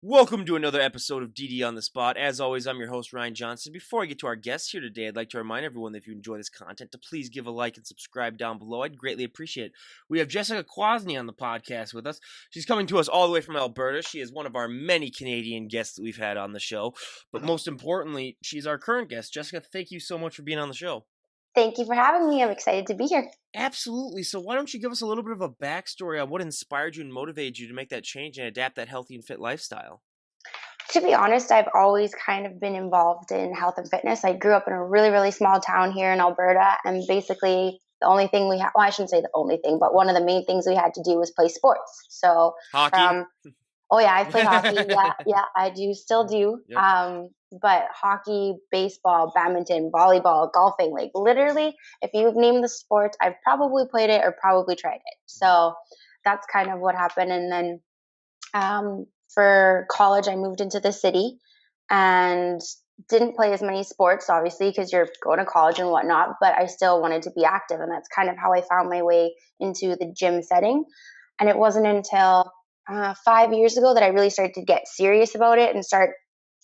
Welcome to another episode of DD on the Spot. As always, I'm your host, Ryan Johnson. Before I get to our guests here today, I'd like to remind everyone that if you enjoy this content, to please give a like and subscribe down below. I'd greatly appreciate it. We have Jessica Kwasny on the podcast with us. She's coming to us all the way from Alberta. She is one of our many Canadian guests that we've had on the show. But most importantly, she's our current guest. Jessica, thank you so much for being on the show. Thank you for having me. I'm excited to be here. Absolutely. So why don't you give us a little bit of a backstory on what inspired you and motivated you to make that change and adapt that healthy and fit lifestyle? To be honest, I've always kind of been involved in health and fitness. I grew up in a really, really small town here in Alberta, and basically the only thing we had, well, I shouldn't say the only thing, but one of the main things we had to do was play sports. So Hockey? from, oh yeah, I play hockey. Yeah, I do, still do. Yep. But hockey, baseball, badminton, volleyball, golfing, like literally, if you've named the sport, I've probably played it or probably tried it. So that's kind of what happened. And then for college, I moved into the city and didn't play as many sports, obviously, because you're going to college and whatnot, but I still wanted to be active. And that's kind of how I found my way into the gym setting. And it wasn't until 5 years ago that I really started to get serious about it and start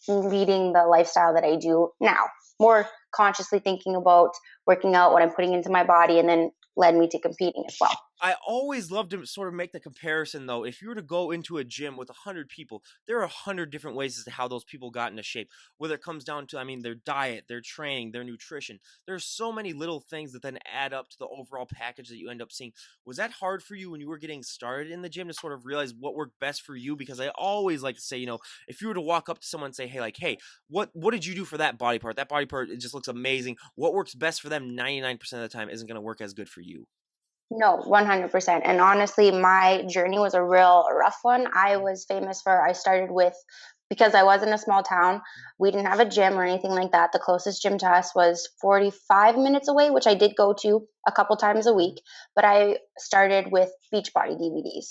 leading the lifestyle that I do now, more consciously thinking about working out, what I'm putting into my body, and then led me to competing as well. I always love to sort of make the comparison, though. If you were to go into a gym with 100 people, there are 100 different ways as to how those people got into shape. Whether it comes down to, their diet, their training, their nutrition. There's so many little things that then add up to the overall package that you end up seeing. Was that hard for you when you were getting started in the gym to sort of realize what worked best for you? Because I always like to say, if you were to walk up to someone and say, hey, what did you do for that body part? That body part, it just looks amazing. What works best for them 99% of the time isn't going to work as good for you. No, 100%. And honestly, my journey was a real rough one. I started with, because I was in a small town, we didn't have a gym or anything like that. The closest gym to us was 45 minutes away, which I did go to a couple times a week. But I started with Beachbody DVDs.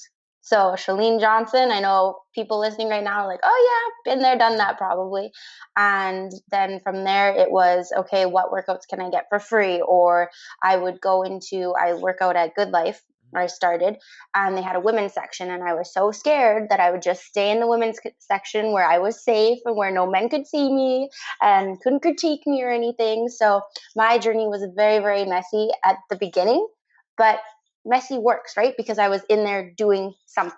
So Chalene Johnson, I know people listening right now are like, oh yeah, been there, done that probably. And then from there, it was, okay, what workouts can I get for free? Or I work out at Good Life where I started, and they had a women's section. And I was so scared that I would just stay in the women's section where I was safe and where no men could see me and couldn't critique me or anything. So my journey was very, very messy at the beginning, but messy works, right? Because I was in there doing something.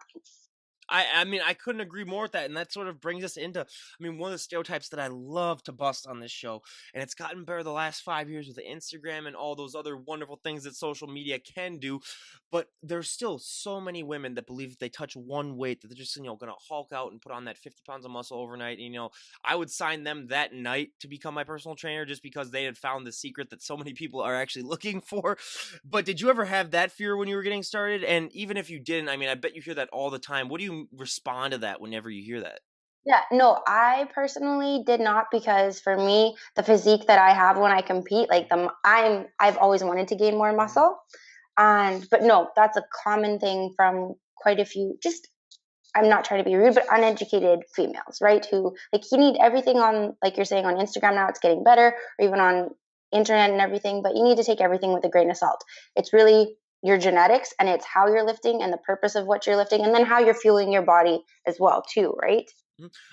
I couldn't agree more with that. And that sort of brings us into, one of the stereotypes that I love to bust on this show. And it's gotten better the last 5 years with Instagram and all those other wonderful things that social media can do. But there's still so many women that believe if they touch one weight that they're just, going to hulk out and put on that 50 pounds of muscle overnight. And, I would sign them that night to become my personal trainer just because they had found the secret that so many people are actually looking for. But did you ever have that fear when you were getting started? And even if you didn't, I bet you hear that all the time. What do you respond to that whenever you hear that? Yeah, no, I personally did not, because for me, the physique that I have when I compete, I've always wanted to gain more muscle. But no, that's a common thing from quite a few, just, I'm not trying to be rude, but uneducated females, right? Who, like, you need everything on, like you're saying, on Instagram now, it's getting better, or even on internet and everything, but you need to take everything with a grain of salt. It's really your genetics, and it's how you're lifting and the purpose of what you're lifting, and then how you're fueling your body as well too, right?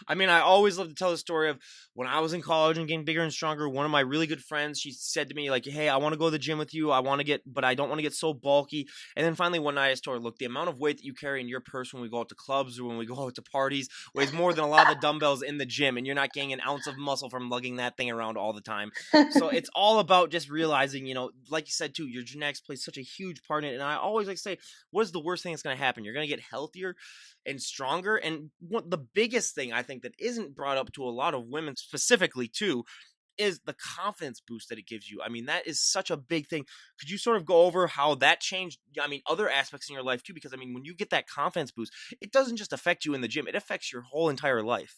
I always love to tell the story of when I was in college and getting bigger and stronger. One of my really good friends, she said to me, like, hey, I want to go to the gym with you. But I don't want to get so bulky. And then finally one night I told her, look, the amount of weight that you carry in your purse when we go out to clubs or when we go out to parties weighs more than a lot of the dumbbells in the gym. And you're not getting an ounce of muscle from lugging that thing around all the time. So it's all about just realizing, like you said too, your genetics plays such a huge part in it. And I always like to say, what is the worst thing that's going to happen? You're going to get healthier and stronger. And what the biggest thing I think that isn't brought up to a lot of women specifically too is the confidence boost that it gives you. That is such a big thing. Could you sort of go over how that changed, other aspects in your life too? Because when you get that confidence boost, it doesn't just affect you in the gym, it affects your whole entire life.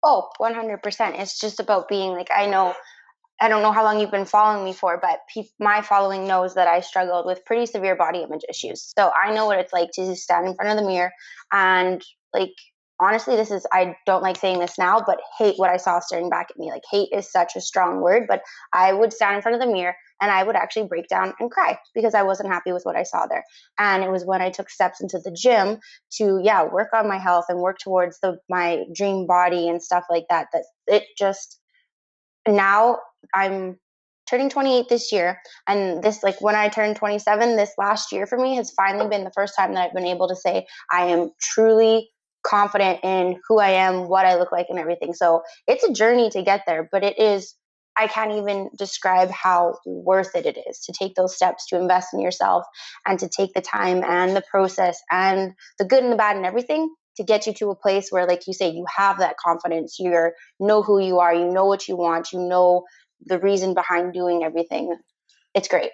Oh, 100%. It's just about being like, I don't know how long you've been following me for, but my following knows that I struggled with pretty severe body image issues. So I know what it's like to stand in front of the mirror and, like, honestly, I don't like saying this now, but hate what I saw staring back at me. Like, hate is such a strong word, but I would stand in front of the mirror and I would actually break down and cry because I wasn't happy with what I saw there. And it was when I took steps into the gym to, work on my health and work towards my dream body and stuff like that, that it just, now I'm turning 28 this year. And this, like when I turned 27, this last year for me has finally been the first time that I've been able to say I am truly confident in who I am, what I look like, and everything. So it's a journey to get there, but it is, I can't even describe how worth it is to take those steps, to invest in yourself, and to take the time and the process and the good and the bad and everything to get you to a place where, like you say, you have that confidence, you know who you are, you know what you want, you know the reason behind doing everything. It's great.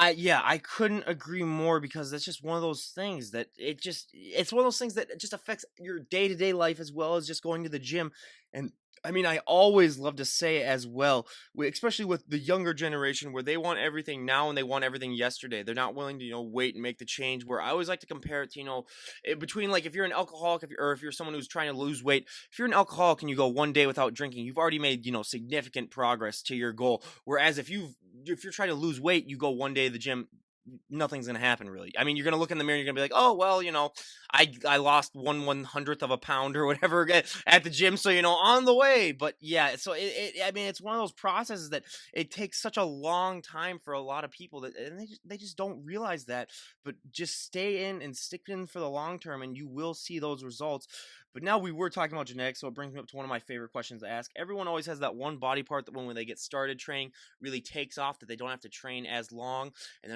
I couldn't agree more, because that's just one of those things that it's one of those things that just affects your day-to-day life as well as just going to the gym. And I mean, I always love to say as well, especially with the younger generation, where they want everything now and they want everything yesterday. They're not willing to, wait and make the change. Where I always like to compare it to, between, like, if you're an alcoholic, or if you're someone who's trying to lose weight. If you're an alcoholic and you go one day without drinking, you've already made, significant progress to your goal. Whereas if you're trying to lose weight, you go one day to the gym, nothing's gonna happen really. I mean, you're gonna look in the mirror and you're gonna be like, oh well, I lost 1/100th of a pound or whatever at the gym, so on the way. But yeah, so I mean, it's one of those processes that it takes such a long time for a lot of people, that and they just don't realize that. But just stay in and stick in for the long term, and you will see those results. But now we were talking about genetics, so it brings me up to one of my favorite questions to ask. Everyone always has that one body part that when they get started training really takes off, that they don't have to train as long, and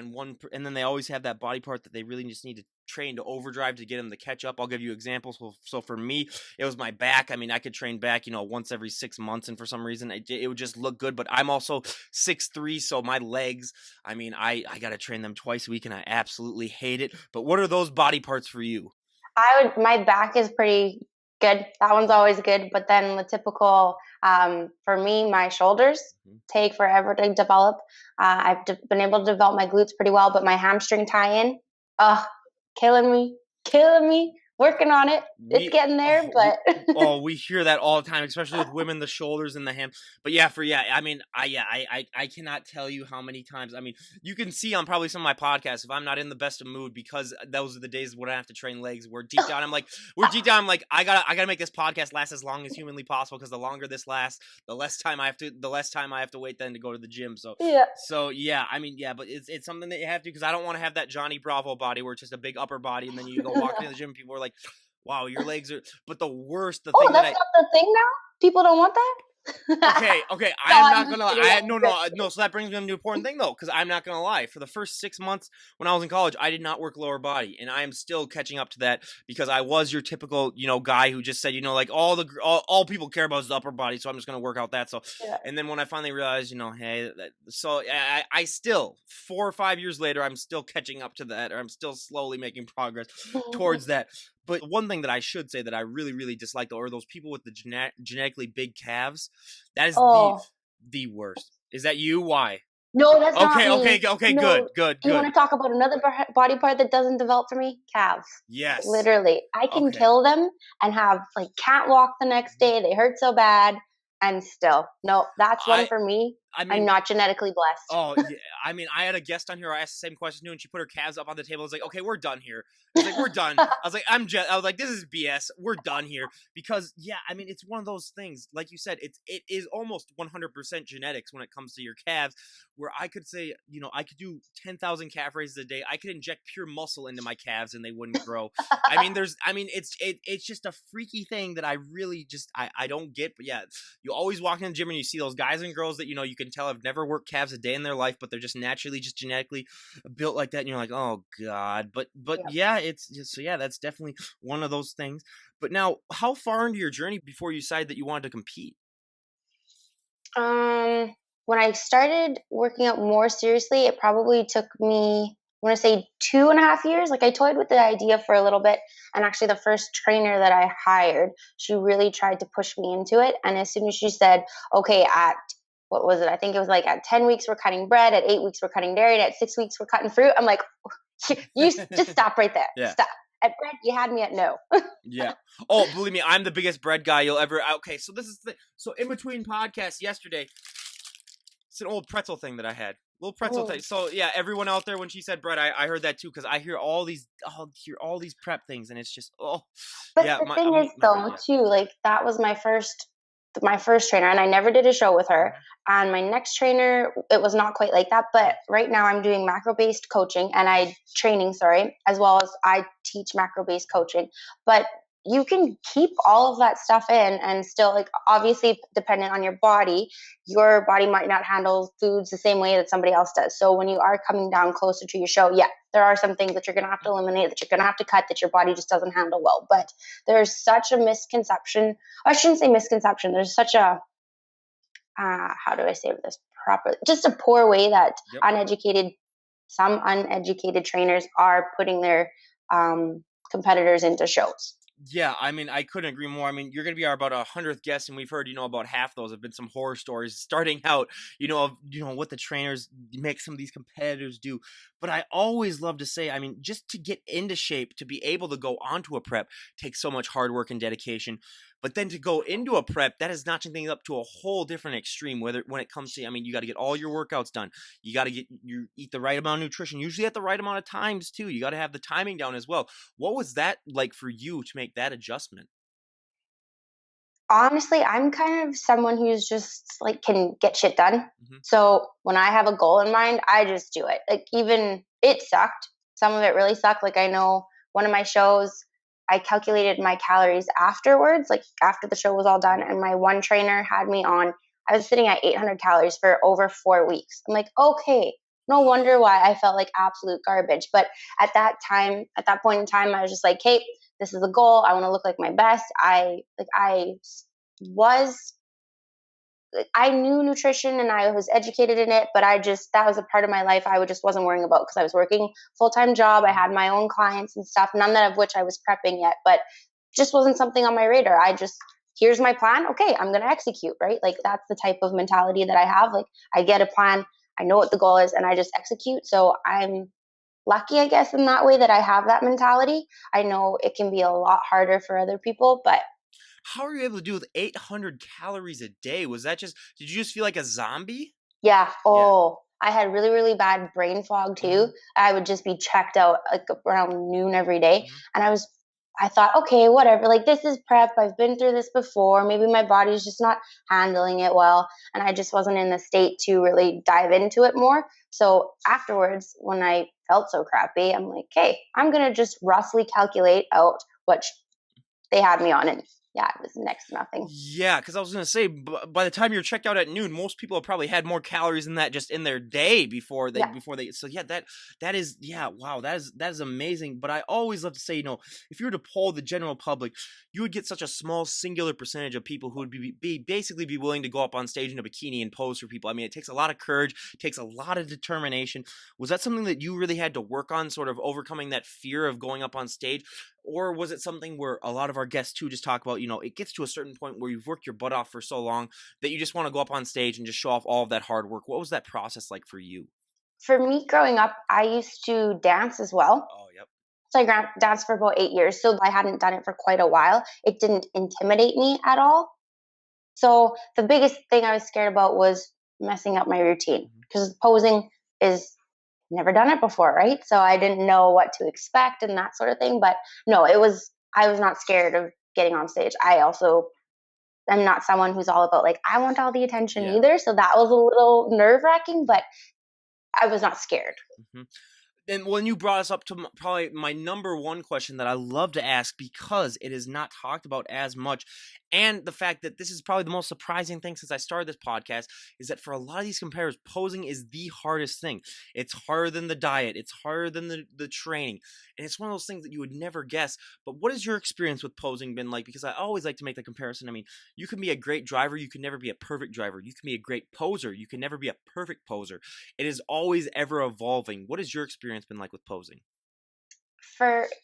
then they always have that body part that they really just need to train to overdrive to get them to catch up. I'll give you examples. So for me, it was my back. I mean, I could train back, once every 6 months, and for some reason it would just look good. But I'm also 6'3", so my legs, I mean, I got to train them twice a week, and I absolutely hate it. But what are those body parts for you? My back is pretty good. That one's always good. But then the typical, for me, my shoulders take forever to develop. I've been able to develop my glutes pretty well, but my hamstring tie-in, killing me. Working on it. It's getting there, but we hear that all the time, especially with women, the shoulders and the ham. But I mean, I cannot tell you how many times. I mean, you can see on probably some of my podcasts if I'm not in the best of mood, because those are the days when I have to train legs. We're deep down, I'm like, I gotta make this podcast last as long as humanly possible, because the longer this lasts, the less time I have to wait then to go to the gym. So I mean, but it's something that you have to, because I don't want to have that Johnny Bravo body where it's just a big upper body, and then you go walk into the gym, people are like, wow, your legs are. But the worst, thing that's not the thing now. People don't want that. Okay. I'm not gonna lie. No. So that brings me to an important thing, though, because I'm not gonna lie. For the first 6 months when I was in college, I did not work lower body, and I am still catching up to that, because I was your typical, guy who just said, like all people care about is the upper body, so I'm just gonna work out that. So, and then when I finally realized, hey, so I still 4 or 5 years later, I'm still catching up to that, or I'm still slowly making progress towards that. But one thing that I should say that I really, really dislike, though, are those people with the genetically big calves. That is the worst. Is that you? Why? No, that's not me. Okay, no. Good. You want to talk about another body part that doesn't develop for me? Calves. Yes. Literally. I can kill them and have, can't walk the next day. They hurt so bad. And still, no, that's one for me. I'm not genetically blessed. Oh, yeah. I mean, I had a guest on here. I asked the same question too, and she put her calves up on the table. I was like, okay, we're done here. I was like, we're done. I was like, I was like, this is BS. We're done here, because I mean, it's one of those things. Like you said, it is almost 100% genetics when it comes to your calves. Where I could say, I could do 10,000 calf raises a day. I could inject pure muscle into my calves and they wouldn't grow. I mean, it's just a freaky thing that I really just I don't get. But you always walk in the gym and you see those guys and girls that you can tell have never worked calves a day in their life, but they're just naturally, just genetically built like that, and you're like, oh god. But it's just, that's definitely one of those things. But now, how far into your journey before you decided that you wanted to compete? When I started working out more seriously, it probably took me, I want to say 2.5 years. I toyed with the idea for a little bit. And actually the first trainer that I hired, she really tried to push me into it. And as soon as she said, okay, what was it? I think it was at 10 weeks, we're cutting bread. At 8 weeks, we're cutting dairy. And at 6 weeks, we're cutting fruit. I'm like, you just stop right there. Yeah. Stop. At bread, you had me at no. Yeah. Oh, believe me, I'm the biggest bread guy you'll ever. Okay, so this is so in between podcasts yesterday, It's an old pretzel thing that I had. Little pretzel Oh. thing. So yeah, everyone out there, when she said bread, I heard that too, because I hear all these, prep things, and it's just, oh, But yeah, the my thing is my bad, though yeah. too, like that was my first trainer, and I never did a show with her. Mhm. And my next trainer, it was not quite like that. But right now I'm doing macro based coaching and I training, sorry, as well as I teach macro based coaching. But you can keep all of that stuff in and still, like, obviously dependent on your body might not handle foods the same way that somebody else does. So when you are coming down closer to your show, yeah, there are some things that you're going to have to eliminate, that you're going to have to cut, that your body just doesn't handle well. But there's such a misconception. I shouldn't say misconception. There's such a how do I say this properly? Just a poor way that Yep. some uneducated trainers are putting their competitors into shows. Yeah, I mean, I couldn't agree more. I mean, you're going to be our about 100th guest, and we've heard, about half those have been some horror stories starting out, of, what the trainers make some of these competitors do. But I always love to say, I mean, just to get into shape, to be able to go onto a prep takes so much hard work and dedication. But then to go into a prep, that is notching things up to a whole different extreme. Whether when it comes to, I mean, you got to get all your workouts done. You got to eat the right amount of nutrition, usually at the right amount of times too. You got to have the timing down as well. What was that like for you to make that adjustment? Honestly, I'm kind of someone who's just like can get shit done. Hmm. So when I have a goal in mind, I just do it. Like, even it sucked. Some of it really sucked. Like, I know one of my shows, I calculated my calories afterwards, like after the show was all done, and my one trainer had me on. I was sitting at 800 calories for over 4 weeks. I'm like, okay, no wonder why I felt like absolute garbage. But at that point in time, I was just like, hey, this is a goal. I want to look like my best. Was I knew nutrition and I was educated in it, but that was a part of my life I just wasn't worrying about because I was working full-time job. I had my own clients and stuff, none of which I was prepping yet, but just wasn't something on my radar. Here's my plan. Okay, I'm going to execute, right? Like, that's the type of mentality that I have. Like, I get a plan, I know what the goal is, and I just execute. So I'm lucky, I guess, in that way that I have that mentality. I know it can be a lot harder for other people, but How are you able to do with 800 calories a day? Did you just feel like a zombie? yeah. Yeah. Oh, I had really, really bad brain fog too. Hmm. I would just be checked out like around noon every day. Hmm. And I thought, okay, whatever. Like, this is prep. I've been through this before. Maybe my body's just not handling it well. And I just wasn't in the state to really dive into it more. So afterwards, when I felt so crappy, I'm like, hey, I'm going to just roughly calculate out what they had me on. And yeah, it was next to nothing. Yeah, because I was gonna say, by the time you're checked out at noon, most people have probably had more calories than that just in their day Yeah. before they. So yeah, that is, yeah, wow, that is amazing. But I always love to say, if you were to poll the general public, you would get such a small singular percentage of people who would basically be willing to go up on stage in a bikini and pose for people. I mean, it takes a lot of courage, it takes a lot of determination. Was that something that you really had to work on, sort of overcoming that fear of going up on stage? Or was it something where a lot of our guests too just talk about, it gets to a certain point where you've worked your butt off for so long that you just want to go up on stage and just show off all of that hard work? What was that process like for you? For me growing up, I used to dance as well. Oh, yep. So I danced for about 8 years. So I hadn't done it for quite a while. It didn't intimidate me at all. So the biggest thing I was scared about was messing up my routine, Mhm. because posing is never done it before, right? So I didn't know what to expect and that sort of thing. But no, I was not scared of getting on stage. I also am not someone who's all about, like, I want all the attention Yeah. either. So that was a little nerve wracking, but I was not scared. Hmm. And when you brought us up to probably my number one question that I love to ask, because it is not talked about as much, and the fact that this is probably the most surprising thing since I started this podcast, is that for a lot of these competitors, posing is the hardest thing. It's harder than the diet, it's harder than the training, and it's one of those things that you would never guess. But what has your experience with posing been like? Because I always like to make the comparison. I mean, you can be a great driver, you can never be a perfect driver. You can be a great poser, you can never be a perfect poser. It is always ever evolving. What has your experience been like with posing?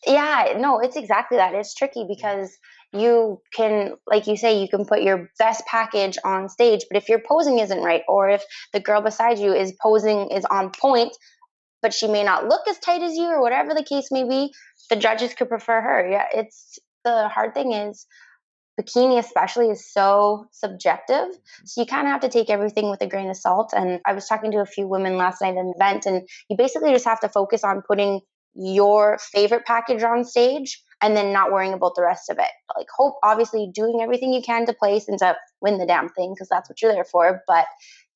Yeah, no, it's exactly that. It's tricky because you can, like you say, you can put your best package on stage, but if your posing isn't right, or if the girl beside you is posing is on point, but she may not look as tight as you, or whatever the case may be, the judges could prefer her. Yeah, it's the hard thing is bikini especially is so subjective. So you kind of have to take everything with a grain of salt. And I was talking to a few women last night at an event, and you basically just have to focus on putting your favorite package on stage and then not worrying about the rest of it. Like, hope obviously doing everything you can to place and to win the damn thing, because that's what you're there for. But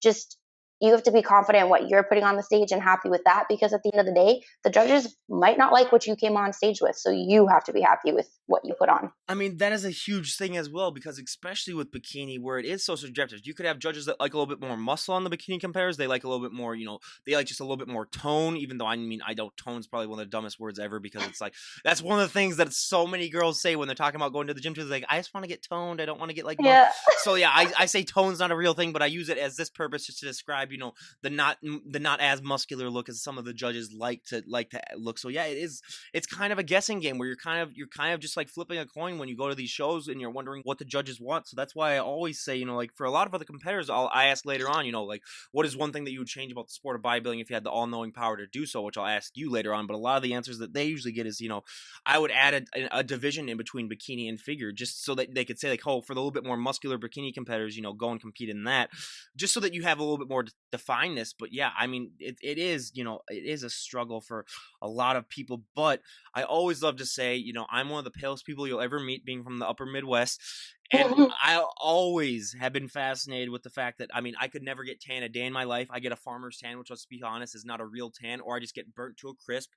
just, you have to be confident in what you're putting on the stage and happy with that, because at the end of the day, the judges might not like what you came on stage with. So you have to be happy with what you put on. I mean, that is a huge thing as well, because especially with bikini, where it is so subjective, you could have judges that like a little bit more muscle on the bikini compares. They like a little bit more, they like just a little bit more tone, even though, I mean, I don't, tone's probably one of the dumbest words ever, because it's like, that's one of the things that so many girls say when they're talking about going to the gym too. They're like, I just want to get toned. I don't want to get like muscle. Yeah. So yeah, I say tone's not a real thing, but I use it as this purpose just to describe, the not as muscular look as some of the judges like to look. So yeah, it's kind of a guessing game where you're kind of just like flipping a coin when you go to these shows and you're wondering what the judges want. So that's why I always say, like for a lot of other competitors, I ask later on, like what is one thing that you would change about the sport of bodybuilding if you had the all-knowing power to do so, which I'll ask you later on. But a lot of the answers that they usually get is, I would add a division in between bikini and figure, just so that they could say like, oh, for the little bit more muscular bikini competitors, go and compete in that, just so that you have a little bit more definedness. But yeah, I mean, it is, it is a struggle for a lot of people. But I always love to say, I'm one of the palest people you'll ever meet, being from the upper Midwest. And I always have been fascinated with the fact that, I mean, I could never get tan a day in my life. I get a farmer's tan, which, let's be honest, is not a real tan, or I just get burnt to a crisp.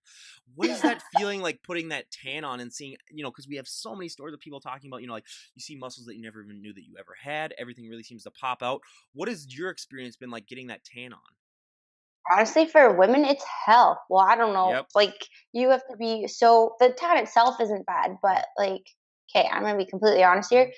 What is that feeling like, putting that tan on and seeing, because we have so many stories of people talking about, like you see muscles that you never even knew that you ever had. Everything really seems to pop out. What has your experience been like getting that tan on? Honestly, for women, it's hell. Well, I don't know. Yep. Like, you have to be so, the tan itself isn't bad, but like, okay, I'm gonna be completely honest here.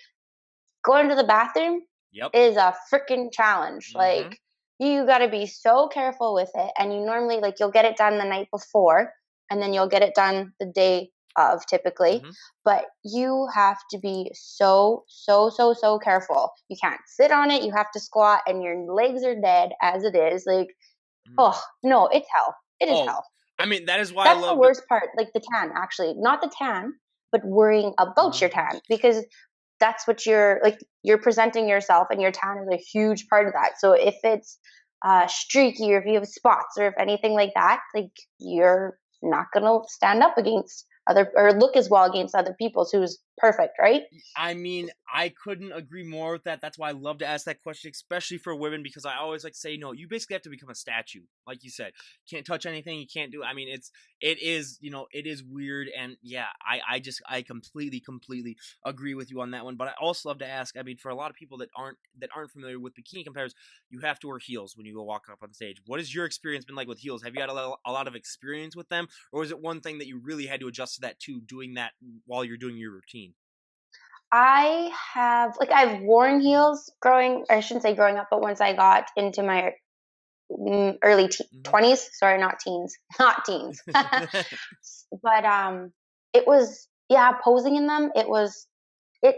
Going to the bathroom Yep. is a freaking challenge. Mm-hmm. Like, you got to be so careful with it. And you normally, like, you'll get it done the night before, and then you'll get it done the day of, typically. Mm-hmm. But you have to be so, so, so, so careful. You can't sit on it. You have to squat, and your legs are dead as it is. Like, Mm-hmm. oh, no, it's hell. It is Oh, hell. I mean, that is why I That's the love to. worst part. Like, the tan, actually. Not the tan, but worrying about your Mm-hmm. tan, because that's what you're like, you're presenting yourself, and your tan is a huge part of that. So if it's streaky, or if you have spots, or if anything like that, like, you're not gonna stand up against other, or look as well against other people's who's perfect, right? I mean, I couldn't agree more with that. That's why I love to ask that question, especially for women, because I always like to say, no, you basically have to become a statue. Like you said, can't touch anything. You can't do. I mean, it is, it is weird. And yeah, I completely agree with you on that one. But I also love to ask, I mean, for a lot of people that aren't familiar with bikini compares, you have to wear heels when you go walk up on stage. What has your experience been like with heels? Have you had a lot of experience with them, or is it one thing that you really had to adjust to that too, doing that while you're doing your routine? I have, like, I've worn heels growing, or I shouldn't say growing up, but once I got into my early Mm-hmm. 20s, sorry, not teens, not teens. But it was, yeah, posing in them, it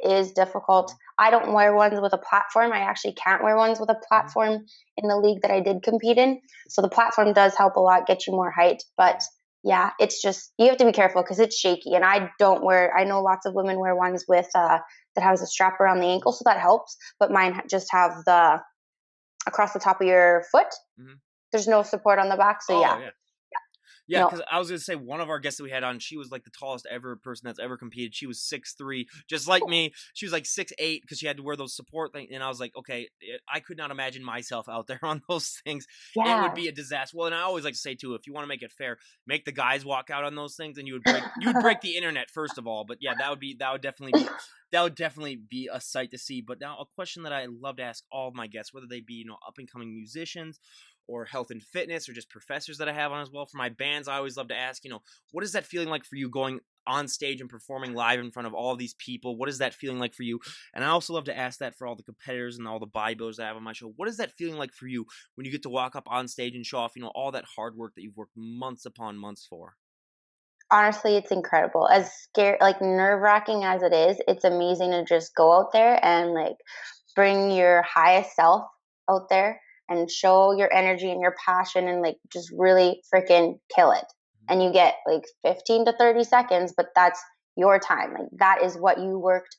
is difficult. I don't wear ones with a platform. I actually can't wear ones with a Mhm. platform in the league that I did compete in. So the platform does help a lot, get you more height. But yeah, it's just, you have to be careful because it's shaky. And I don't wear, I know lots of women wear ones with, that has a strap around the ankle. So that helps. But mine just have the, across the top of your foot. Mhm. There's no support on the back. So Oh yeah, yeah, yeah. no. Because I was gonna say, one of our guests that we had on, she was like the tallest ever person that's ever competed. She was 6'3", just like me. She was like 6'8" because she had to wear those support things. And I was like, okay, I could not imagine myself out there on those things. It would Yeah. be a disaster. Well, and I always like to say too, if you want to make it fair, make the guys walk out on those things, and you would break the internet first of all. But yeah, that would definitely be a sight to see. But now, a question that I love to ask all of my guests, whether they be up and coming musicians, or health and fitness, or just professors that I have on as well. For my bands, I always love to ask, what is that feeling like for you, going on stage and performing live in front of all these people? What is that feeling like for you? And I also love to ask that for all the competitors and all the bodybuilders that I have on my show. What is that feeling like for you when you get to walk up on stage and show off, all that hard work that you've worked months upon months for? Honestly, it's incredible. As scary, like, nerve-wracking as it is, it's amazing to just go out there and, like, bring your highest self out there and show your energy and your passion and, like, just really freaking kill it. And you get like 15 to 30 seconds, but that's your time. Like, that is what you worked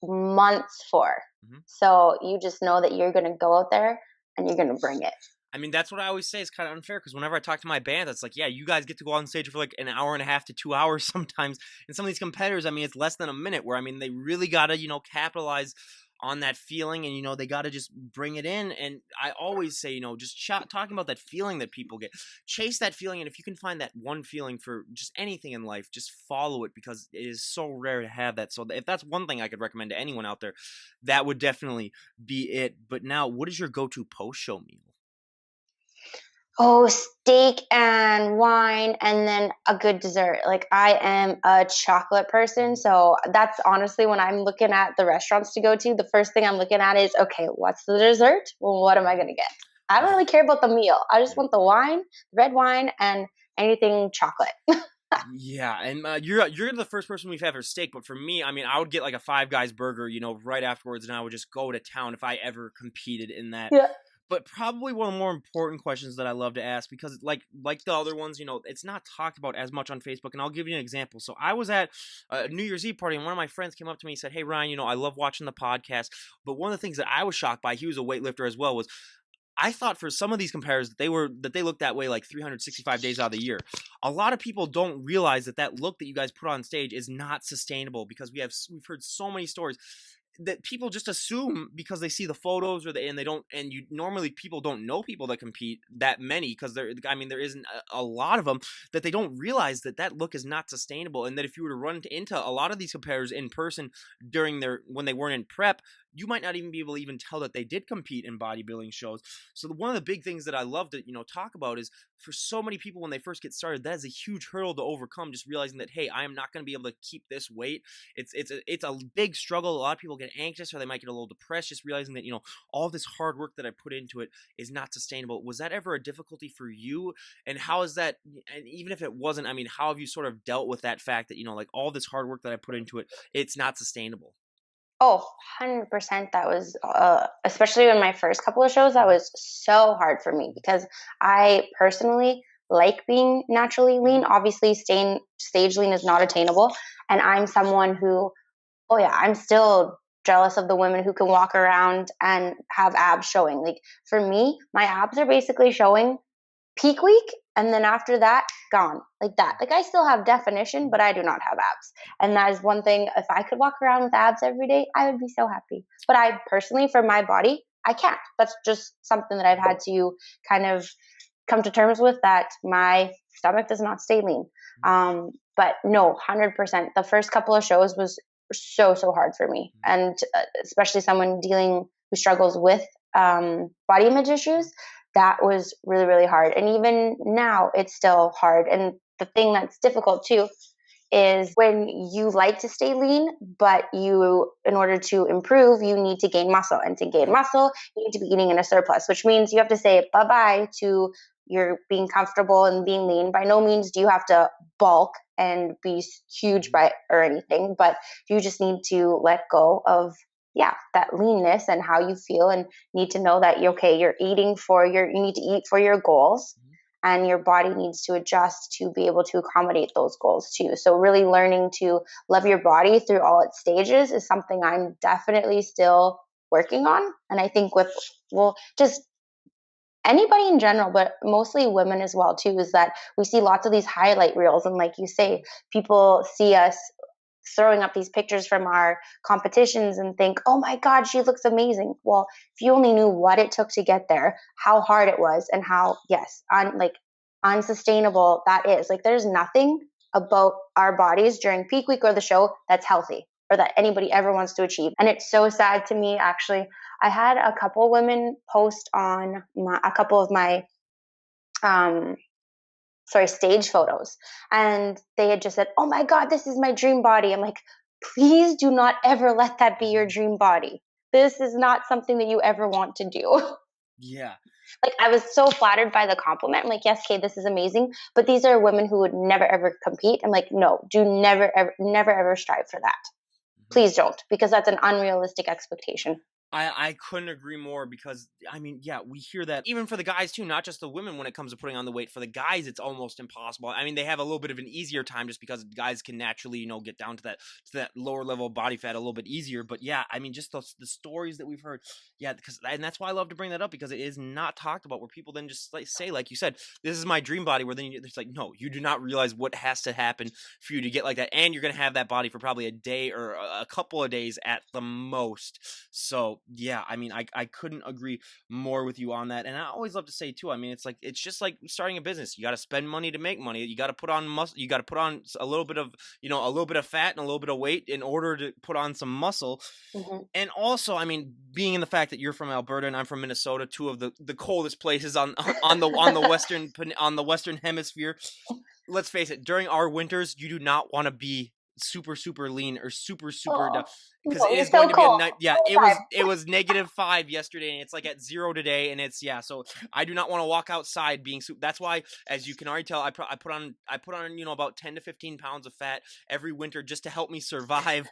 months for. Mhm. So you just know that you're going to go out there and you're going to bring it. I mean, that's what I always say is kind of unfair because whenever I talk to my band, it's like, yeah, you guys get to go on stage for like an hour and a half to 2 hours sometimes. And some of these competitors, I mean, it's less than a minute where, I mean, they really got to, capitalize on that feeling and, they got to just bring it in. And I always say, just talking about that feeling that people get, chase that feeling. And if you can find that one feeling for just anything in life, just follow it because it is so rare to have that. So if that's one thing I could recommend to anyone out there, that would definitely be it. But now, what is your go-to post-show meal? Oh, steak and wine and then a good dessert. Like I am a chocolate person, so that's honestly when I'm looking at the restaurants to go to, the first thing I'm looking at is, okay, what's the dessert? Well, what am I going to get? I don't really care about the meal. I just want the wine, red wine, and anything chocolate. Yeah, and you're the first person we've had for steak, but for me, I mean, I would get like a Five Guys burger, right afterwards, and I would just go to town if I ever competed in that. Yeah. But probably one of the more important questions that I love to ask because, like the other ones, it's not talked about as much on Facebook. And I'll give you an example. So I was at a New Year's Eve party, and one of my friends came up to me and said, "Hey Ryan, I love watching the podcast." But one of the things that I was shocked by, he was a weightlifter as well, was I thought for some of these competitors that they looked that way like 365 days out of the year. A lot of people don't realize that look that you guys put on stage is not sustainable because we've heard so many stories that people just assume because they see the photos and they don't, and you normally people don't know people that compete that many because there isn't a lot of them, that they don't realize that look is not sustainable, and that if you were to run into a lot of these competitors in person when they weren't in prep, you might not even be able to even tell that they did compete in bodybuilding shows. So one of the big things that I love to talk about is, for so many people when they first get started, that is a huge hurdle to overcome, just realizing that, hey, I am not going to be able to keep this weight. It's a big struggle. A lot of people get anxious or they might get a little depressed, just realizing that all this hard work that I put into it is not sustainable. Was that ever a difficulty for you? And how is that, and even if it wasn't, I mean, how have you sort of dealt with that fact that like all this hard work that I put into it, it's not sustainable? Oh, 100%. That was, especially in my first couple of shows, that was so hard for me because I personally like being naturally lean. Obviously, staying stage lean is not attainable. And I'm someone who, oh yeah, I'm still jealous of the women who can walk around and have abs showing. Like for me, my abs are basically showing peak week, and then after that, gone, like that. Like I still have definition, but I do not have abs. And that is one thing, if I could walk around with abs every day, I would be so happy. But I personally, for my body, I can't. That's just something that I've had to kind of come to terms with, that my stomach does not stay lean. But no, 100%. The first couple of shows was so hard for me. And especially someone who struggles with body image issues, that was really hard. And even now, it's still hard. And the thing that's difficult too is when you like to stay lean, but in order to improve, you need to gain muscle. And to gain muscle, you need to be eating in a surplus, which means you have to say bye-bye to your being comfortable and being lean. By no means do you have to bulk and be huge or anything, but you just need to let go of that leanness and how you feel, and need to know that you need to eat for your goals, and your body needs to adjust to be able to accommodate those goals too. So really learning to love your body through all its stages is something I'm definitely still working on. And I think just anybody in general, but mostly women as well too, is that we see lots of these highlight reels, and like you say, people see us throwing up these pictures from our competitions and think, oh my God, she looks amazing. Well, if you only knew what it took to get there, how hard it was, and how, unsustainable that is. Like there's nothing about our bodies during peak week or the show that's healthy or that anybody ever wants to achieve. And it's so sad to me, actually. I had a couple women post on a couple of my stage photos, and they had just said, oh my God, this is my dream body. I'm like, please do not ever let that be your dream body. This is not something that you ever want to do. Yeah. Like I was so flattered by the compliment. I'm like, yes, Kay, this is amazing. But these are women who would never ever compete. I'm like, no, do never ever strive for that. Please don't, because that's an unrealistic expectation. I couldn't agree more because I mean, yeah, we hear that even for the guys too, not just the women when it comes to putting on the weight. For the guys, it's almost impossible. I mean, they have a little bit of an easier time just because guys can naturally, get down to that lower level body fat a little bit easier. But yeah, I mean, just the stories that we've heard, yeah, because and that's why I love to bring that up because it is not talked about where people then just like say, like you said, this is my dream body. Where then it's like, no, you do not realize what has to happen for you to get like that, and you're gonna have that body for probably a day or a couple of days at the most. So yeah, I mean, I couldn't agree more with you on that. And I always love to say too, I mean, it's just like starting a business. You got to spend money to make money. You got to put on muscle. You got to put on a little bit of, a little bit of fat and a little bit of weight in order to put on some muscle. Hmm. And also, I mean, being in the fact that you're from Alberta and I'm from Minnesota, two of the coldest places on the western hemisphere. Let's face it, during our winters, you do not want to be super lean or super Oh, because no, it you're is so going to be a cold night. Yeah, all it the was time. -5 yesterday, and it's like at 0 today, and it's yeah. So I do not want to walk outside being super. That's why, as you can already tell, I put on about 10 to 15 pounds of fat every winter just to help me survive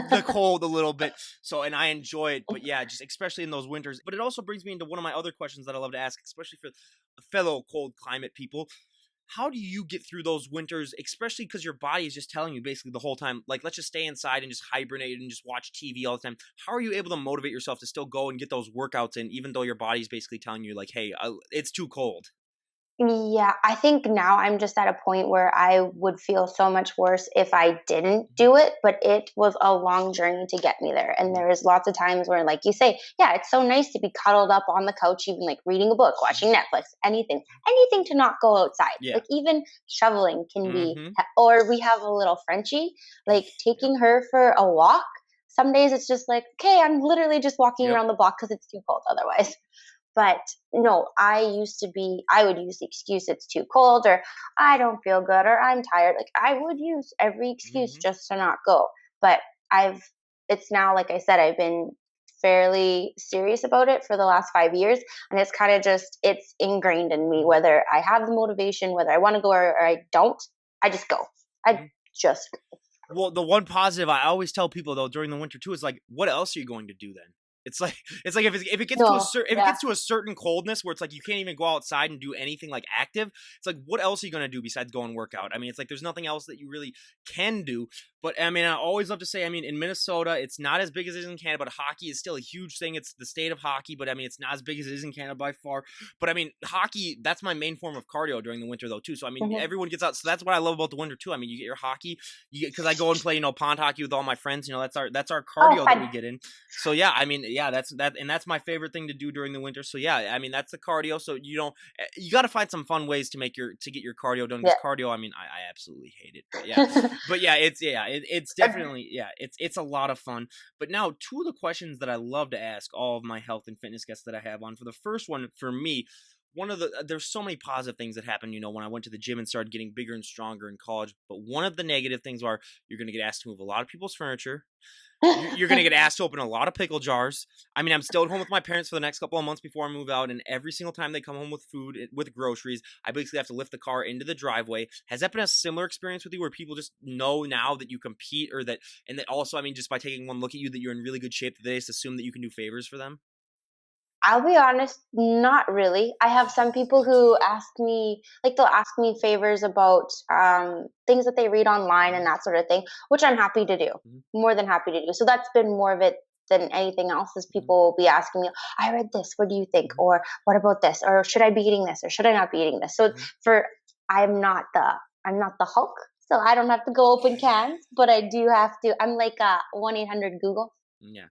the cold a little bit. So and I enjoy it, but yeah, just especially in those winters. But it also brings me into one of my other questions that I love to ask, especially for fellow cold climate people. How do you get through those winters, especially because your body is just telling you basically the whole time, like, let's just stay inside and just hibernate and just watch TV all the time? How are you able to motivate yourself to still go and get those workouts in, even though your body's basically telling you, like, hey, it's too cold? Yeah, I think now I'm just at a point where I would feel so much worse if I didn't Mhm, do it, but it was a long journey to get me there. And mhm, there's lots of times where, like you say, yeah, it's so nice to be cuddled up on the couch, even like reading a book, mhm. watching Netflix, anything to not go outside. Yeah. Like even shoveling can be, Mm-hmm. or we have a little Frenchie, like Yep. taking her for a walk. Some days it's just like, okay, I'm literally just walking Yep. around the block because it's too cold otherwise. But no, I would use the excuse it's too cold or I don't feel good or I'm tired. Like I would use every excuse Mm-hmm. just to not go. But I've, it's now, like I said, I've been fairly serious about it for the last 5 years. And it's kind of just, it's ingrained in me, whether I have the motivation, whether I want to go or I don't, I just go. I Mm-hmm. just Well, the one positive I always tell people though during the winter too is like, what else are you going to do then? It's like if it gets to a no. certain if it Yeah. gets to a certain coldness where it's like you can't even go outside and do anything like active, it's like what else are you gonna do besides go and work out? I mean, it's like there's nothing else that you really can do. But I mean, I always love to say, I mean, in Minnesota, it's not as big as it is in Canada, but hockey is still a huge thing. It's the state of hockey, but I mean, it's not as big as it is in Canada by far. But I mean, hockey, that's my main form of cardio during the winter though too. So I mean, Hmm. everyone gets out. So that's what I love about the winter too. I mean, you get your hockey, you get because I go and play, pond hockey with all my friends. That's our Oh, cardio that we fun. get in. So yeah, I mean, yeah, that's my favorite thing to do during the winter. So yeah, I mean, that's the cardio. So you got to find some fun ways to get your cardio done because Yeah. cardio, I mean, I absolutely hate it. But yeah, it's definitely yeah, it's a lot of fun. But now two of the questions that I love to ask all of my health and fitness guests that I have on. For the first one, for me, one of the there's so many positive things that happen, when I went to the gym and started getting bigger and stronger in college. But one of the negative things are you're going to get asked to move a lot of people's furniture. You're going to get asked to open a lot of pickle jars. I mean, I'm still at home with my parents for the next couple of months before I move out, and every single time they come home with food, with groceries, I basically have to lift the car into the driveway. Has that been a similar experience with you, where people just know now that you compete, or that, and that also, I mean, just by taking one look at you, that you're in really good shape, that they just assume that you can do favors for them? I'll be honest, not really. I have some Oh, people who lucky. ask me, like, they'll ask me favors about things that they read online and Mhm, that sort of thing, which I'm happy to do, mhm, more than happy to do. So that's been more of it than anything else. Is mhm, people will be asking me, "I read this. What do you think?" mhm, Or "What about this?" Or "Should I be eating this?" Or "Should I not be eating this?" So mhm. for I'm not the Hulk, so I don't have to go open cans, but I do have to. I'm like a 1-800 Google. Yeah.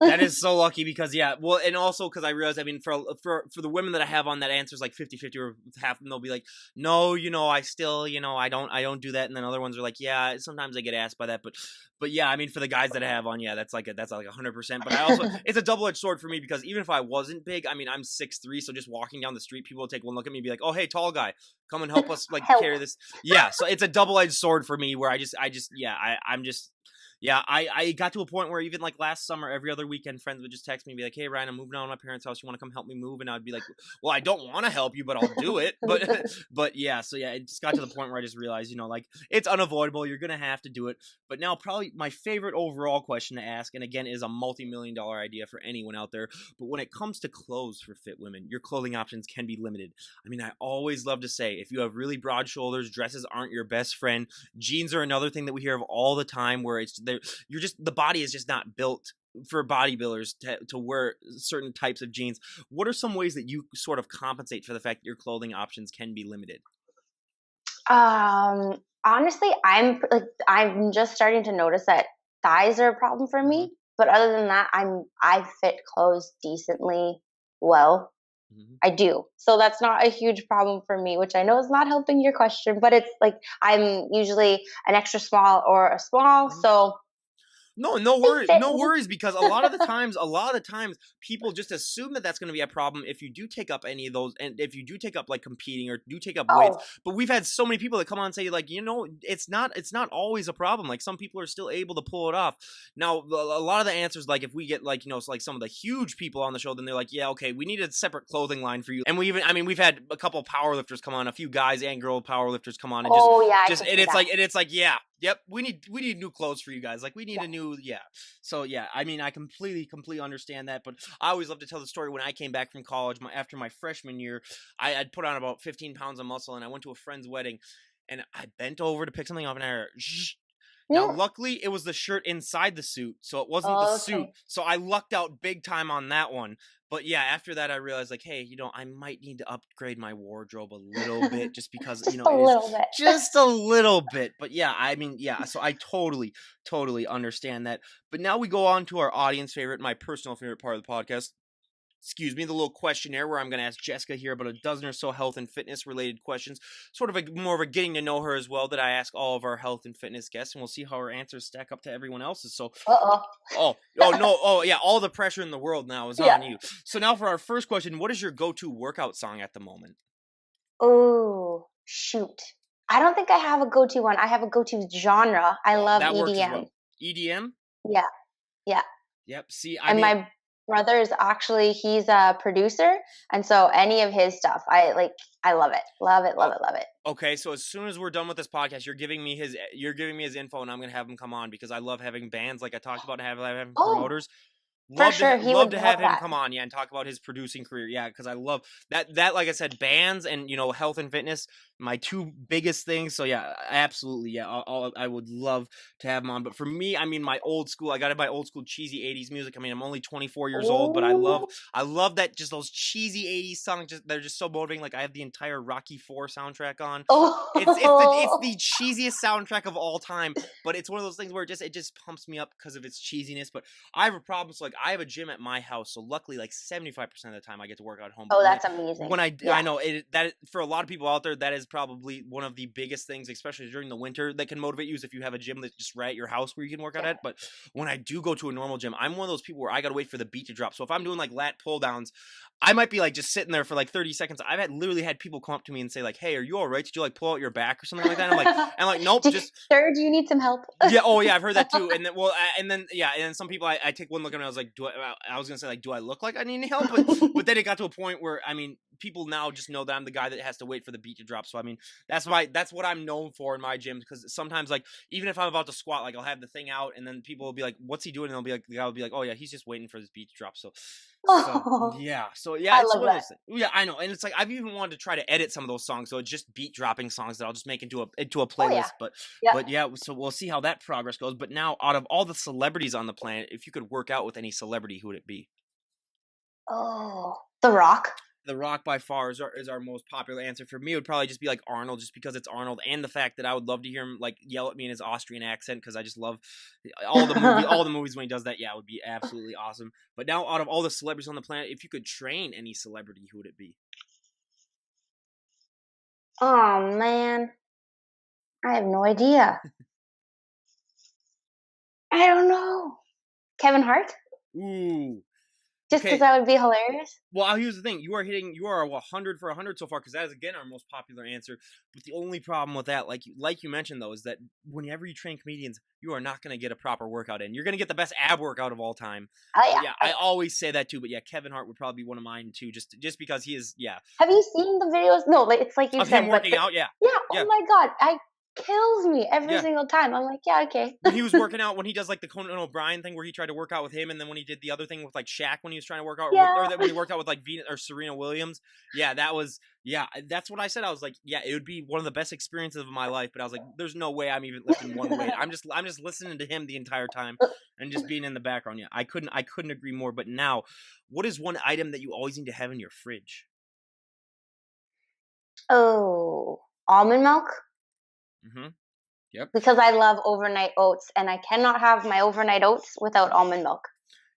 That is so lucky because yeah, well, and also because I realize, I mean, for the women that I have on, that answers like 50-50, or half of them they'll be like, no, I still, I don't do that, and then other ones are like, yeah, sometimes I get asked by that, but yeah, I mean, for the guys that I have on, yeah, that's like 100%. But I also, it's a double edged sword for me because even if I wasn't big, I mean, I'm 6'3", so just walking down the street, people will take one look at me and be like, oh hey, tall guy, come and help us like Help. carry this. Yeah, so it's a double edged sword for me where I just yeah, I'm just. Yeah, I got to a point where even like last summer, every other weekend, friends would just text me and be like, "Hey Ryan, I'm moving out of my parents' house. You want to come help me move?" And I'd be like, "Well, I don't want to help you, but I'll do it." But yeah, so yeah, it just got to the point where I just realized, like it's unavoidable. You're gonna have to do it. But now, probably my favorite overall question to ask, and again, is a multi-million-dollar idea for anyone out there. But when it comes to clothes for fit women, your clothing options can be limited. I mean, I always love to say, if you have really broad shoulders, dresses aren't your best friend. Jeans are another thing that we hear of all the time, where you're just, the body is just not built for bodybuilders to wear certain types of jeans. What are some ways that you sort of compensate for the fact that your clothing options can be limited? Honestly, I'm just starting to notice that thighs are a problem for Hmm. me. But other than that, I fit clothes decently well. Hmm. I do. So that's not a huge problem for me, which I know is not helping your question, but it's like I'm usually an extra small or a small, so No, no they worries, fit no me. worries, because a lot of the times, people just assume that that's going to be a problem if you do take up any of those, and if you do take up like competing or do take up weights. Oh, But we've had so many people that come on and say like, it's not always a problem. Like some people are still able to pull it off. Now, a lot of the answers, like if we get like like some of the huge people on the show, then they're like, yeah, okay, we need a separate clothing line for you. And we've had a couple of powerlifters come on, a few guys and girl powerlifters come on, and oh yeah, I just can and see it's that. like and it's like yeah, yep, we need new clothes for you guys. Like we need Yeah. a new, yeah. So yeah, I mean, I completely understand that. But I always love to tell the story when I came back from college, after my freshman year, I had put on about 15 pounds of muscle, and I went to a friend's wedding, and I bent over to pick something up, and I heard, "Shh." Now, Mm, luckily, it was the shirt inside the suit, so it wasn't the suit. okay. So I lucked out big time on that one. But yeah, after that, I realized like, hey, I might need to upgrade my wardrobe a little bit, just because Just a it is little bit. just a little bit. But yeah, I mean, yeah. So I totally understand that. But now we go on to our audience favorite, my personal favorite part of the podcast. Excuse me, the little questionnaire where I'm going to ask Jessica here about a dozen or so health and fitness related questions, sort of more of a getting to know her as well, that I ask all of our health and fitness guests, and we'll see how her answers stack up to everyone else's. So, Uh-oh. oh no, oh yeah, all the pressure in the world now is Yeah. on you. So now for our first question, what is your go-to workout song at the moment? Oh, shoot. I don't think I have a go-to one. I have a go-to genre. I Oh, love that works as EDM. well. EDM. Yeah, yeah. Yep. See, I And mean, my brother is actually he's a producer, and so any of his stuff, I love it. Love it, love oh, it, love it. okay, so as soon as we're done with this podcast, you're giving me his info, and I'm gonna have him come on, because I love having bands, like I talked about, and having Oh, promoters. for Love to sure. He love would to love have him that. come on, yeah, and talk about his producing career, yeah, because I love that, like I said, bands and health and fitness, my two biggest things. So yeah, absolutely, yeah, I would love to have him on. But for me, I mean, I got my old school cheesy '80s music. I mean, I'm only 24 years old, but I love Ooh. I love that, just those cheesy '80s songs. They're just so motivating. Like I have the entire Rocky IV soundtrack on. It's the Oh. cheesiest soundtrack of all time, but it's one of those things where it just pumps me up because of its cheesiness. But I have a problem. So like I have a gym at my house, so luckily like 75% of the time I get to work out at home. But Oh, when I that's amazing. when I Yeah. know that for a lot of people out there, that is probably one of the biggest things, especially during the winter, that can motivate you, is if you have a gym that's just right at your house where you can work out Yeah. at. But when I do go to a normal gym, I'm one of those people where I gotta wait for the beat to drop. So if I'm doing like lat pull downs, I might be like just sitting there for like 30 seconds. Literally had people come up to me and say like, "Hey, are you all right? Did you like pull out your back or something like that?" And I'm like, nope, Do, just sir, do you need some help? yeah. Oh yeah, I've heard that too. And then yeah, and then some people, I take one look at them, and I was like, I was gonna say like, do I look like I need any help? But then it got to a point where, I mean, people now just know that I'm the guy that has to wait for the beat to drop. So I mean, that's what I'm known for in my gym, because sometimes, like, even if I'm about to squat, like I'll have the thing out, and then people will be like, "What's he doing?" And they'll be like, the guy will be like, "Oh yeah, he's just waiting for this beat to drop." Oh, So yeah, I it's love one of that. those things. Yeah, I know, and it's like I've even wanted to try to edit some of those songs, so it's just beat dropping songs that I'll just make into a Oh yeah. playlist. But Yep. but yeah, so we'll see how that progress goes. But now, out of all the celebrities on the planet, if you could work out with any celebrity, who would it be? Oh, The Rock. The Rock by far is our most popular answer. For me, it would probably just be like Arnold, just because it's Arnold, and the fact that I would love to hear him like yell at me in his Austrian accent, because I just love all the movies when he does that. Yeah, it would be absolutely awesome. But now, out of all the celebrities on the planet, if you could train any celebrity, who would it be? Oh man, I have no idea. I don't know. Kevin Hart? Ooh, Just because Okay. that would be hilarious? Well, here's the thing: you are 100 for 100 so far, because that is again our most popular answer. But the only problem with that, like you mentioned though, is that whenever you train comedians, you are not going to get a proper workout in. You're going to get the best ab workout of all time. But yeah, I always say that too. But yeah, Kevin Hart would probably be one of mine too, just because he is. Yeah, Have you seen the videos? No, like it's like you of him said, but working out. Yeah, yeah. yeah, Oh my god, I kills me every yeah. single time. I'm like, yeah, okay. When he was working out, when he does like the Conan O'Brien thing where he tried to work out with him, and then when he did the other thing with like Shaq when he was trying to work out, Yeah. when he worked out with like Venus or Serena Williams, yeah, that's what I said. I was like, yeah, it would be one of the best experiences of my life. But I was like, there's no way I'm even lifting one weight. I'm just listening to him the entire time and just being in the background. Yeah, I couldn't agree more. But now, what is one item that you always need to have in your fridge? Oh, almond milk. Mm-hmm. Yep. Because I love overnight oats, and I cannot have my overnight oats without almond milk.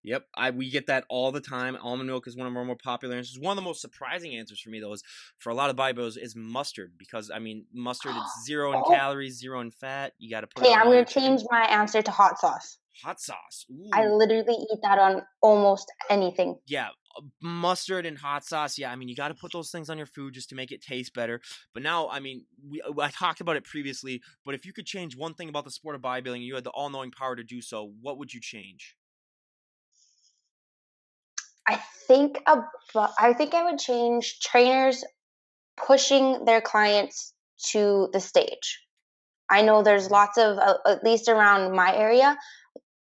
Yep, we get that all the time. Almond milk is one of our more popular answers. One of the most surprising answers for me, though, is for a lot of bodybuilders is mustard, because I mean, mustard, it's zero in Oh, calories, zero in fat. You got to put it okay, on I'm all gonna your chicken. change my answer to hot sauce. Hot sauce, I ooh, literally eat that on almost anything. yeah, mustard and hot sauce. Yeah, I mean, you got to put those things on your food just to make it taste better. But now, I mean, I talked about it previously. But if you could change one thing about the sport of bodybuilding, you had the all-knowing power to do so. What would you change? I think I think I would change trainers pushing their clients to the stage. I know there's lots of, at least around my area,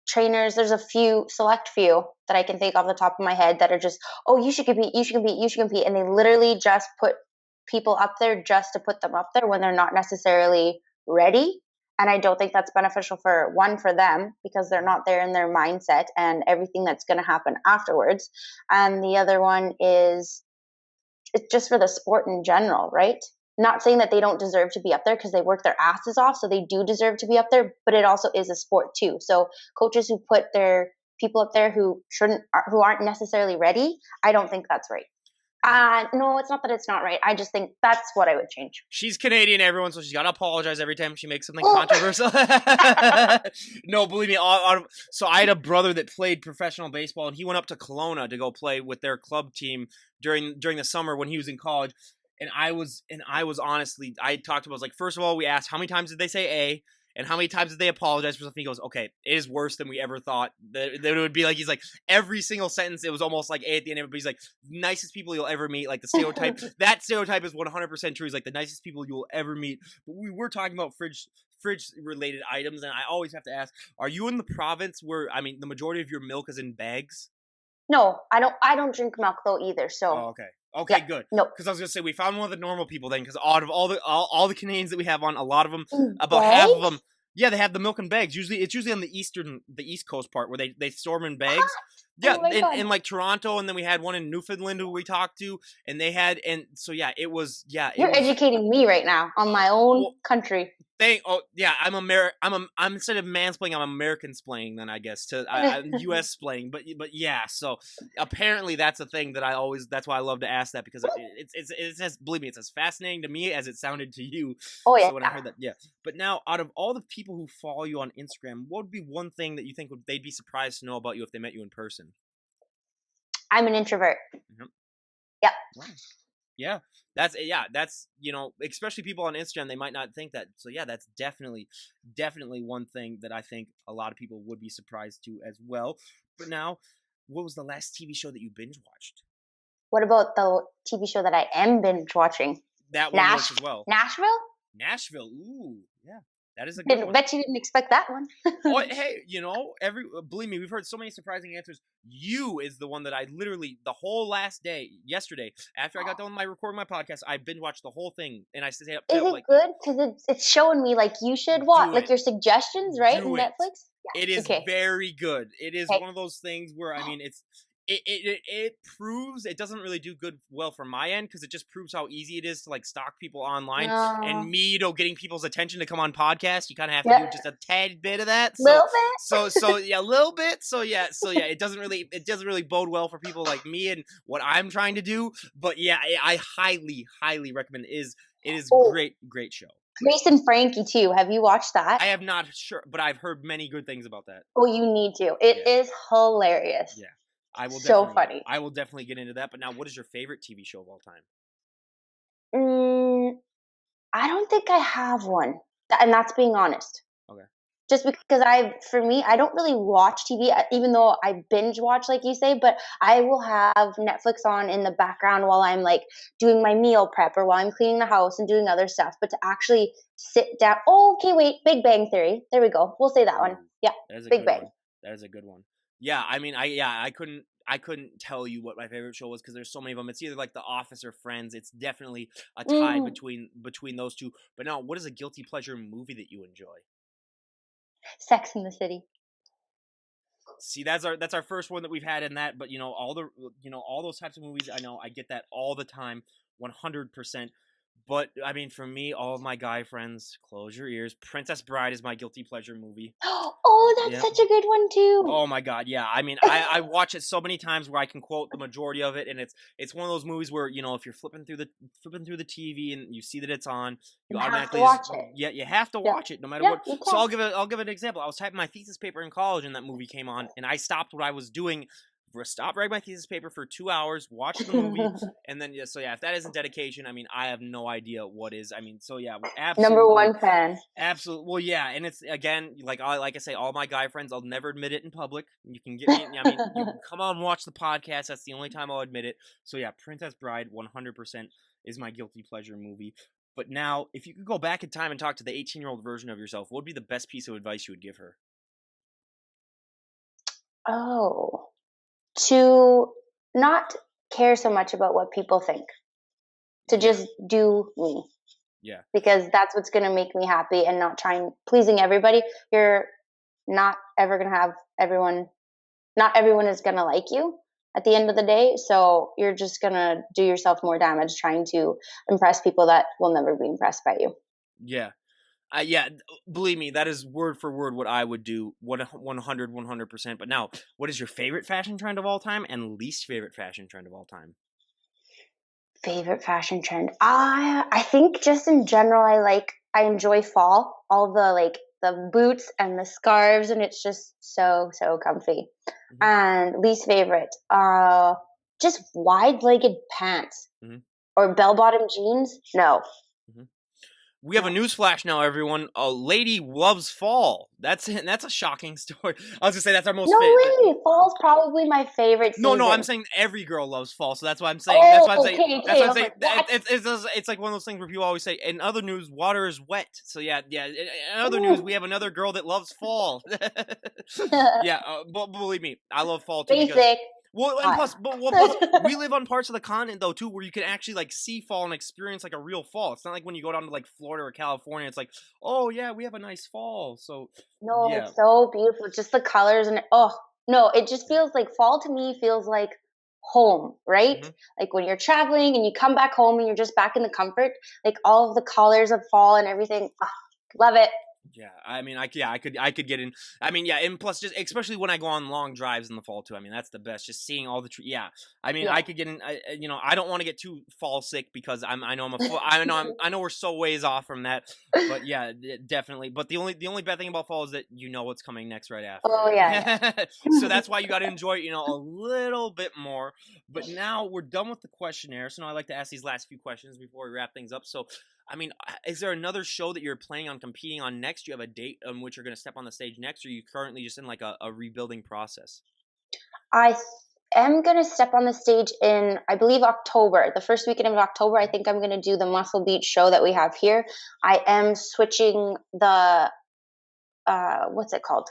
trainers. There's a few, select few that I can think off the top of my head that are just, oh, you should compete, you should compete, you should compete. And they literally just put people up there just to put them up there when they're not necessarily ready. And I don't think that's beneficial for them because they're not there in their mindset and everything that's going to happen afterwards. And the other one is it's just for the sport in general, right? Not saying that they don't deserve to be up there because they work their asses off, so they do deserve to be up there, but it also is a sport too. So coaches who put their people up there who who aren't necessarily ready, I don't think that's right. No, it's not that it's not right. I just think that's what I would change. She's Canadian, everyone, so she's got to apologize every time she makes something Oh. controversial. No, believe me. So I had a brother that played professional baseball, and he went up to Kelowna to go play with their club team during the summer when he was in college. And I was honestly, I talked about, I was like, first of all, we asked how many times did they say A, and how many times did they apologize for something. He goes, okay, it is worse than we ever thought. That it would be like, he's like, every single sentence, it was almost like A at the end of it, but he's like, nicest people you'll ever meet. Like the stereotype, that stereotype is 100% true. He's like the nicest people you will ever meet. But we were talking about fridge related items, and I always have to ask, are you in the province where, I mean, the majority of your milk is in bags? No, I don't drink milk though either. So Oh, okay. Okay, yeah, good. no. Because I was gonna say we found one of the normal people then. Because out of all the Canadians that we have on, a lot of them, In about half of them, bags? yeah, they have the milk in bags. It's usually on the East Coast part where they store them in bags. Yeah, Oh my god. in like Toronto, and then we had one in Newfoundland who we talked to, and they had, and so yeah, it was You're educating me right now on my own well, country. I'm instead of mansplaining, I'm American splaining. Then I guess I'm U.S. splaining, but yeah. So apparently that's a thing that that's why I love to ask that, because it's as, believe me, it's as fascinating to me as it sounded to you. Oh yeah. So when I heard that, yeah. But now, out of all the people who follow you on Instagram, what would be one thing that you think they'd be surprised to know about you if they met you in person? I'm an introvert. Mhm. Yep. Wow. Yeah, that's especially people on Instagram, they might not think that. So yeah, that's definitely one thing that I think a lot of people would be surprised to as well. But now, what was the last TV show that you binge watched? What about the TV show that I am binge watching? That one works as well. Nashville? Nashville. Ooh, yeah. That is a good one. Bet you didn't expect that one. Oh, hey, believe me, we've heard so many surprising answers. You is the one that I literally, the whole last day, yesterday, after I got done with recording my podcast, I binge watched the whole thing, and I stayed up Is till it like, good? Because it's showing me like you should watch, do like it. your suggestions, right? In Do it. Netflix? It Yeah. is Okay. very good. It is Okay. one of those things where, I mean, it proves it doesn't really do well from my end, because it just proves how easy it is to like stalk people online. And me, getting people's attention to come on podcasts, you kind of have to do just a tad bit of that. Little bit. So yeah, a little bit. So yeah, it doesn't really bode well for people like me and what I'm trying to do. But yeah, I highly recommend it. It is great show. Grace and Frankie too. Have you watched that? I have not, sure, but I've heard many good things about that. Oh, you need to. It is hilarious. Yeah. So funny. I will definitely get into that. But now, what is your favorite TV show of all time? Mm, I don't think I have one, and that's being honest. Okay. Just because for me, I don't really watch TV, even though I binge watch, like you say, but I will have Netflix on in the background while I'm like doing my meal prep or while I'm cleaning the house and doing other stuff. But to actually sit down, oh, okay, wait, Big Bang Theory. There we go. We'll say that one. Ooh, Yeah, that is a Big good Bang. one. That is a good one. Yeah, I mean, I couldn't tell you what my favorite show was because there's so many of them. It's either like The Office or Friends. It's definitely a tie Mm, between those two. But now, what is a guilty pleasure movie that you enjoy? Sex in the City. See, that's our first one that we've had in that. But all those types of movies. I know I get that all the time, 100%. But I mean, for me, all of my guy friends, close your ears. Princess Bride is my guilty pleasure movie. Oh, that's Yeah. such a good one too. Oh my god, yeah. I mean, I watch it so many times where I can quote the majority of it, and it's one of those movies where if you're flipping through the TV and you see that it's on, you You have to automatically watch it. yeah, you have to Yeah, watch it no matter yeah, what. you So can't. I'll give an example. I was typing my thesis paper in college, and that movie came on, and I stopped what I was doing. Stopped writing my thesis paper for 2 hours, watched the movie, and then so yeah, if that isn't dedication, I mean, I have no idea what is. I mean, so yeah, Number absolutely. one fan. Absolutely. Well, yeah, and it's again like I say, all my guy friends. I'll never admit it in public. You can get me. I mean, you can come on and watch the podcast. That's the only time I'll admit it. So yeah, Princess Bride, 100% is my guilty pleasure movie. But now, if you could go back in time and talk to the 18-year-old version of yourself, what would be the best piece of advice you would give her? Oh, to not care so much about what people think, to Yeah, just do me, yeah, because that's what's going to make me happy, and not trying pleasing everybody. You're not ever going to have everyone, not everyone is going to like you at the end of the day. So you're just going to do yourself more damage trying to impress people that will never be impressed by you. yeah. Yeah, believe me, that is word for word what I would do. 100%. But now, what is your favorite fashion trend of all time and least favorite fashion trend of all time? Favorite fashion trend? I think just in general, I enjoy fall. All the the boots and the scarves, and it's just so comfy. Hmm. And least favorite, just wide legged pants Hmm. or bell bottom jeans. No, Hmm. We have a no, news flash now, everyone. A lady loves fall. That's a shocking story. I was gonna say that's our most no fit. way. Fall's probably my favorite No, no, I'm season. saying every girl loves fall. So that's why I'm saying. That's Oh, why I'm saying. okay, That's okay. why I I'm was saying. like, what? It's like one of those things where people always say. In other news, water is wet. So yeah, yeah. In other news, Ooh. we have another girl that loves fall. Yeah, but believe me, I love fall too because Basic, and hot. plus, we live on parts of the continent though too where you can actually like see fall and experience like a real fall. It's not like when you go down to like Florida or California. It's like, oh yeah, we have a nice fall. So No, yeah. it's so beautiful. Just the colors and oh, no, it just feels like fall to me feels like home, right? Mhm. Like when you're traveling and you come back home and you're just back in the comfort, like all of the colors of fall and everything. Ah, love it. Yeah, I mean, I could get in. I mean, yeah, and plus, just especially when I go on long drives in the fall too. I mean, that's the best. Just seeing all the trees. Yeah, I mean, Yeah. I could get in. I don't want to get too fall sick because I know I'm a full. I know we're so ways off from that. But yeah, definitely. But the only bad thing about fall is that you know what's coming next right after Oh yeah, it. So yeah. that's why you got to enjoy it, a little bit more. But now we're done with the questionnaire. So now I like to ask these last few questions before we wrap things up. So I mean, is there another show that you're planning on competing on next? Do you have a date on which you're going to step on the stage next, or are you currently just in like a rebuilding process? I am gonna step on the stage in, I believe, October. The first weekend of October, I think I'm gonna do the Muscle Beach show that we have here. I am switching the what's it called?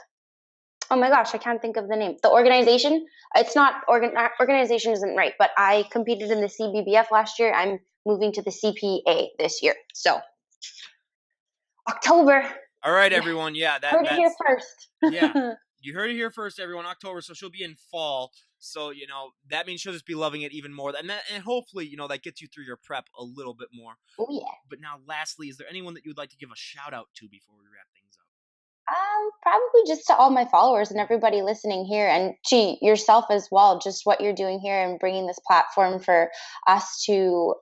Oh my gosh, I can't think of the name. The organization. It's not organization isn't right, but I competed in the CBBF last year. I'm moving to the CPA this year. So October. All right, everyone. Yeah, Heard it here that's first. yeah. You heard it here first, everyone. October, so she'll be in fall. So that means she'll just be loving it even more. And hopefully that gets you through your prep a little bit more. Oh yeah. But now, lastly, is there anyone that you'd like to give a shout out to before we wrap things up? Probably just to all my followers and everybody listening here, and to yourself as well. Just what you're doing here and bringing this platform for us to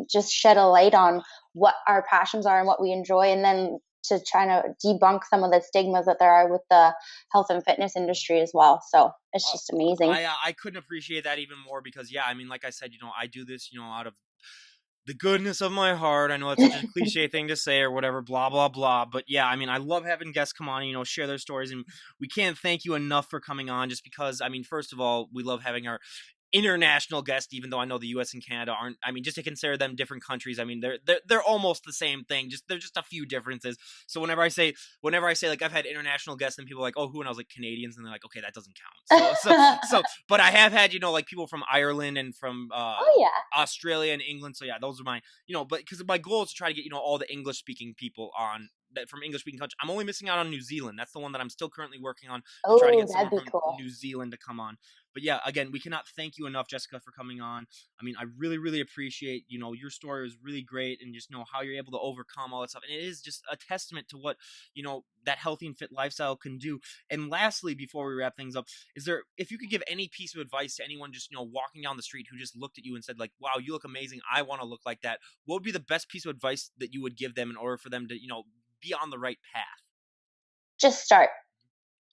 just shed a light on what our passions are and what we enjoy, and then to try to debunk some of the stigmas that there are with the health and fitness industry as well. So it's Oh, just amazing. I couldn't appreciate that even more because yeah, I mean, like I said, I do this, out of the goodness of my heart. I know it's such a cliche thing to say or whatever, blah blah blah. But yeah, I mean, I love having guests come on, share their stories, and we can't thank you enough for coming on. Just because, I mean, first of all, we love having our international guest, even though I know the US and Canada aren't. I mean, just to consider them different countries, I mean they're almost the same thing. Just there's just a few differences. So whenever I say like I've had international guests and people are like, oh, who? And I was like, Canadians, and they're like, okay, that doesn't count. But I have had like people from Ireland and from Oh yeah. Australia and England. So yeah, those are my but because my goal is to try to get all the English speaking people on that from English speaking countries. I'm only missing out on New Zealand. That's the one that I'm still currently working on to try to Oh, get that'd someone be from cool. New Zealand to come on. But yeah, again, we cannot thank you enough, Jessica, for coming on. I mean, I really, really appreciate, your story was really great and just know how you're able to overcome all that stuff. And it is just a testament to what, that healthy and fit lifestyle can do. And lastly, before we wrap things up, if you could give any piece of advice to anyone just, walking down the street who just looked at you and said like, wow, you look amazing. I want to look like that. What would be the best piece of advice that you would give them in order for them to, be on the right path? Just start.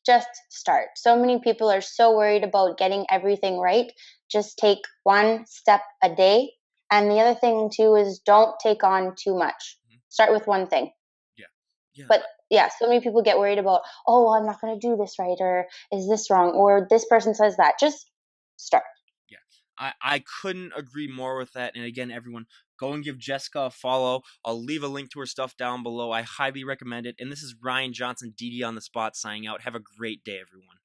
Just start. So many people are so worried about getting everything right. Just take one step a day. And the other thing too is don't take on too much. Mhm. Start with one thing. Yeah. Yeah. But yeah, so many people get worried about, oh, well, I'm not going to do this right, or is this wrong, or this person says that. Just start. Yeah, I couldn't agree more with that. And again, everyone, go and give Jessica a follow. I'll leave a link to her stuff down below. I highly recommend it. And this is Ryan Johnson, DD on the spot, signing out. Have a great day, everyone.